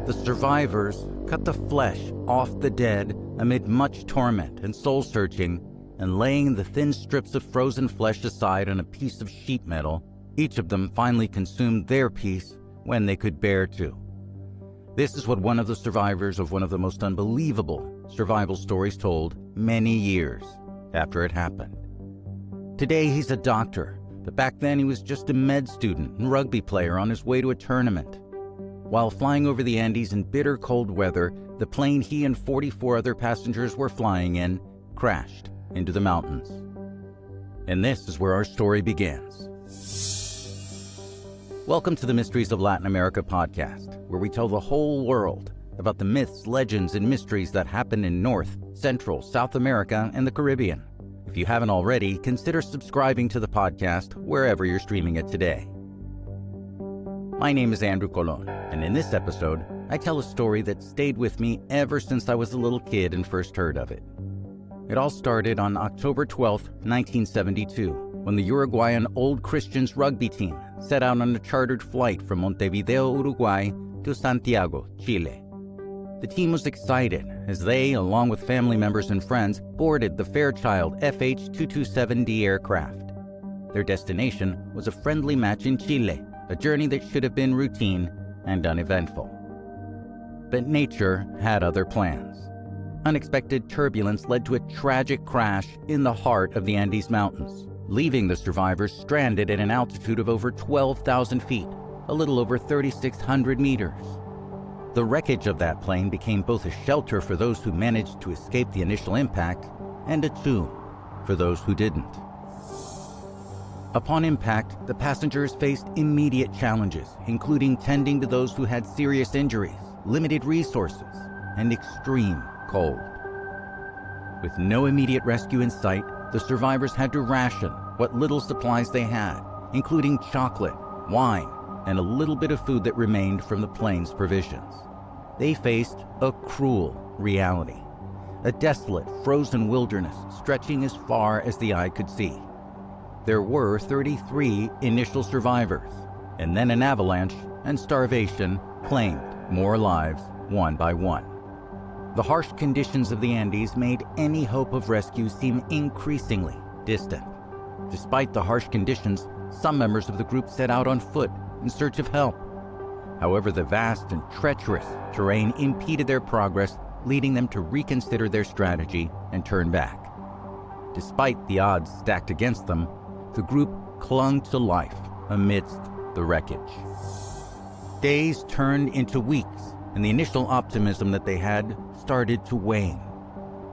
The survivors cut the flesh off the dead amid much torment and soul-searching, and laying the thin strips of frozen flesh aside on a piece of sheet metal, each of them finally consumed their piece when they could bear to. This is what one of the survivors of one of the most unbelievable survival stories told many years after it happened. Today he's a doctor, but back then he was just a med student and rugby player on his way to a tournament. While flying over the Andes in bitter cold weather, the plane he and 44 other passengers were flying in crashed into the mountains. And this is where our story begins. Welcome to the Mysteries of Latin America podcast, where we tell the whole world about the myths, legends, and mysteries that happen in North, Central, South America, and the Caribbean. If you haven't already, consider subscribing to the podcast wherever you're streaming it today. My name is Andrew Colon, and in this episode, I tell a story that stayed with me ever since I was a little kid and first heard of it. It all started on October 12, 1972, when the Uruguayan Old Christians rugby team set out on a chartered flight from Montevideo, Uruguay to Santiago, Chile. The team was excited as they, along with family members and friends, boarded the Fairchild FH-227D aircraft. Their destination was a friendly match in Chile, a journey that should have been routine and uneventful. But nature had other plans. Unexpected turbulence led to a tragic crash in the heart of the Andes Mountains, leaving the survivors stranded at an altitude of over 12,000 feet, a little over 3,600 meters. The wreckage of that plane became both a shelter for those who managed to escape the initial impact and a tomb for those who didn't. Upon impact, the passengers faced immediate challenges, including tending to those who had serious injuries, limited resources, and extreme cold. With no immediate rescue in sight, the survivors had to ration what little supplies they had, including chocolate, wine, and a little bit of food that remained from the plane's provisions. They faced a cruel reality, a desolate, frozen wilderness stretching as far as the eye could see. There were 33 initial survivors, and then an avalanche and starvation claimed more lives one by one. The harsh conditions of the Andes made any hope of rescue seem increasingly distant. Despite the harsh conditions, some members of the group set out on foot in search of help. However, the vast and treacherous terrain impeded their progress, leading them to reconsider their strategy and turn back. Despite the odds stacked against them, the group clung to life amidst the wreckage. Days turned into weeks, and the initial optimism that they had started to wane.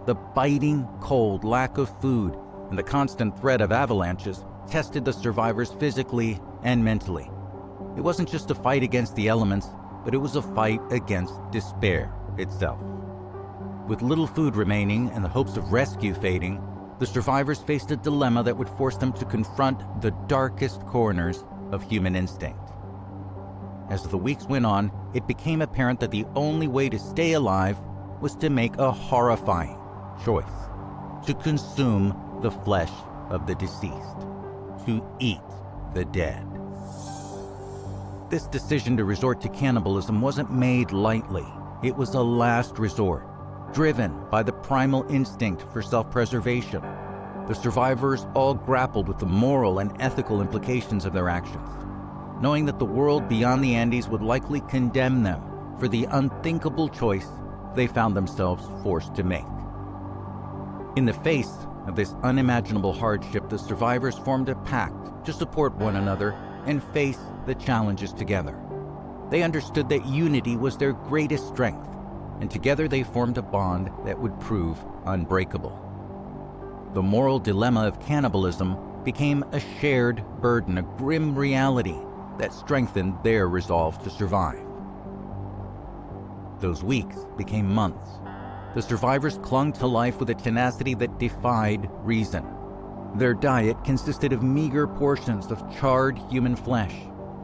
The biting cold, lack of food, and the constant threat of avalanches tested the survivors physically and mentally. It wasn't just a fight against the elements, but it was a fight against despair itself. With little food remaining and the hopes of rescue fading, the survivors faced a dilemma that would force them to confront the darkest corners of human instinct. As the weeks went on, it became apparent that the only way to stay alive was to make a horrifying choice: to consume the flesh of the deceased, to eat the dead. This decision to resort to cannibalism wasn't made lightly. It was a last resort, driven by the primal instinct for self-preservation. The survivors all grappled with the moral and ethical implications of their actions, knowing that the world beyond the Andes would likely condemn them for the unthinkable choice they found themselves forced to make. In the face of this unimaginable hardship, the survivors formed a pact to support one another and face the challenges together. They understood that unity was their greatest strength, and together they formed a bond that would prove unbreakable. The moral dilemma of cannibalism became a shared burden, a grim reality that strengthened their resolve to survive. Those weeks became months. The survivors clung to life with a tenacity that defied reason. Their diet consisted of meager portions of charred human flesh,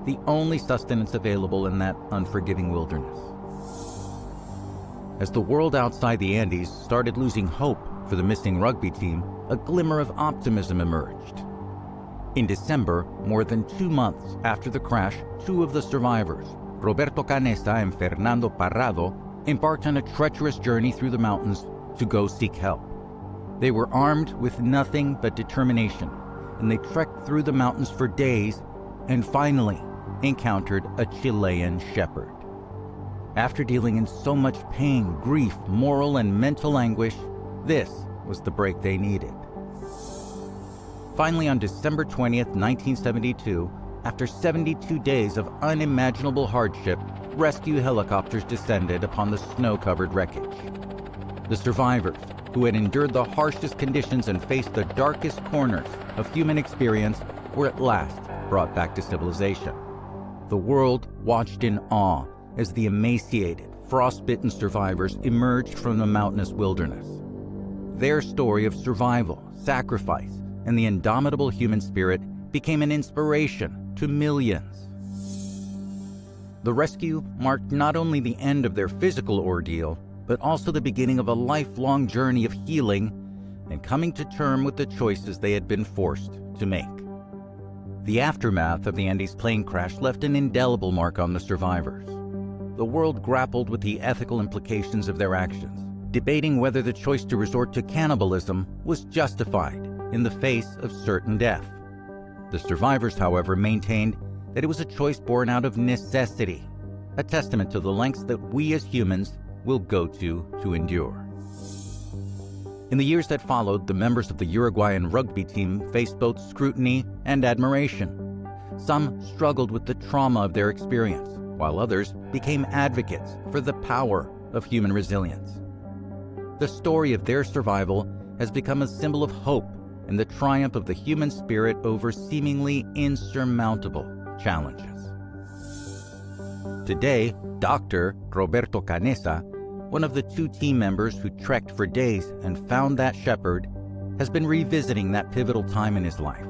the only sustenance available in that unforgiving wilderness. As the world outside the Andes started losing hope for the missing rugby team, a glimmer of optimism emerged. In December, more than 2 months after the crash, 2 of the survivors, Roberto Canessa and Fernando Parrado embarked on a treacherous journey through the mountains to go seek help. They were armed with nothing but determination, and they trekked through the mountains for days and finally encountered a Chilean shepherd. After dealing in so much pain, grief, moral and mental anguish, this was the break they needed. Finally, on December 20th, 1972, after 72 days of unimaginable hardship, rescue helicopters descended upon the snow-covered wreckage. The survivors, who had endured the harshest conditions and faced the darkest corners of human experience, were at last brought back to civilization. The world watched in awe as the emaciated, frost-bitten survivors emerged from the mountainous wilderness. Their story of survival, sacrifice, and the indomitable human spirit became an inspiration to millions. The rescue marked not only the end of their physical ordeal, but also the beginning of a lifelong journey of healing and coming to terms with the choices they had been forced to make. The aftermath of the Andes plane crash left an indelible mark on the survivors. The world grappled with the ethical implications of their actions, debating whether the choice to resort to cannibalism was justified in the face of certain death. The survivors, however, maintained that it was a choice born out of necessity, a testament to the lengths that we as humans will go to endure. In the years that followed, the members of the Uruguayan rugby team faced both scrutiny and admiration. Some struggled with the trauma of their experience, while others became advocates for the power of human resilience. The story of their survival has become a symbol of hope and the triumph of the human spirit over seemingly insurmountable challenges. Today, Dr. Roberto Canessa, one of the two team members who trekked for days and found that shepherd, has been revisiting that pivotal time in his life.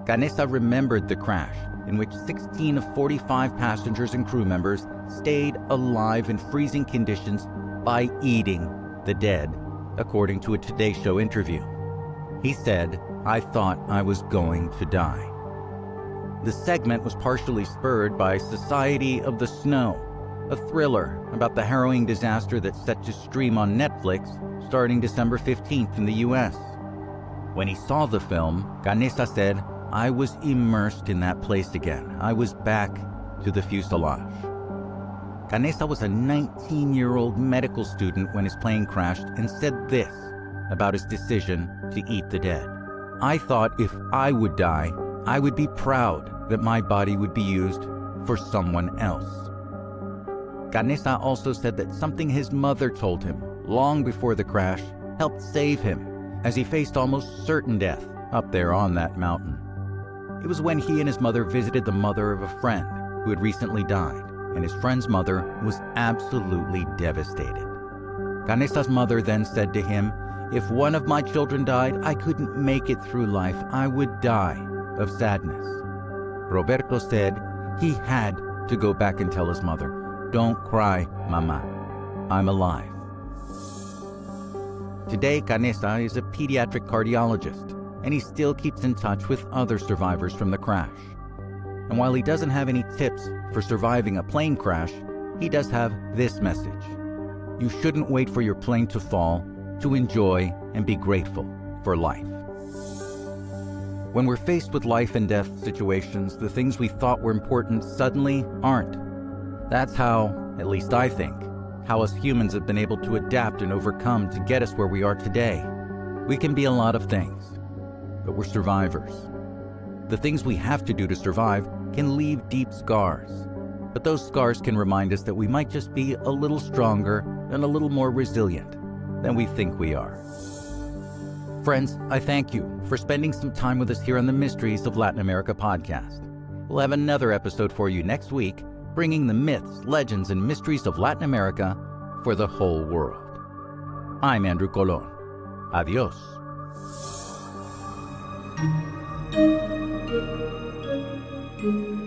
Canessa remembered the crash in which 16 of 45 passengers and crew members stayed alive in freezing conditions by eating the dead, according to a Today Show interview. He said, "I thought I was going to die." The segment was partially spurred by Society of the Snow, a thriller about the harrowing disaster that's set to stream on Netflix starting December 15th in the US. When he saw the film, Canessa said, "I was immersed in that place again. I was back to the fuselage." Canessa was a 19-year-old medical student when his plane crashed and said this about his decision to eat the dead. "I thought if I would die, I would be proud that my body would be used for someone else." Canessa also said that something his mother told him long before the crash helped save him as he faced almost certain death up there on that mountain. It was when he and his mother visited the mother of a friend who had recently died, and his friend's mother was absolutely devastated. Canessa's mother then said to him, "If one of my children died, I couldn't make it through life. I would die of sadness." Roberto said he had to go back and tell his mother, "Don't cry, Mama. I'm alive." Today, Canessa is a pediatric cardiologist, and he still keeps in touch with other survivors from the crash. And while he doesn't have any tips for surviving a plane crash, he does have this message: you shouldn't wait for your plane to fall to enjoy and be grateful for life. When we're faced with life and death situations, the things we thought were important suddenly aren't. That's how, at least I think, how us humans have been able to adapt and overcome to get us where we are today. We can be a lot of things, but we're survivors. The things we have to do to survive can leave deep scars, but those scars can remind us that we might just be a little stronger and a little more resilient than we think we are. Friends, I thank you for spending some time with us here on the Mysteries of Latin America podcast. We'll have another episode for you next week, bringing the myths, legends, and mysteries of Latin America for the whole world. I'm Andrew Colon. Adios. Thank you.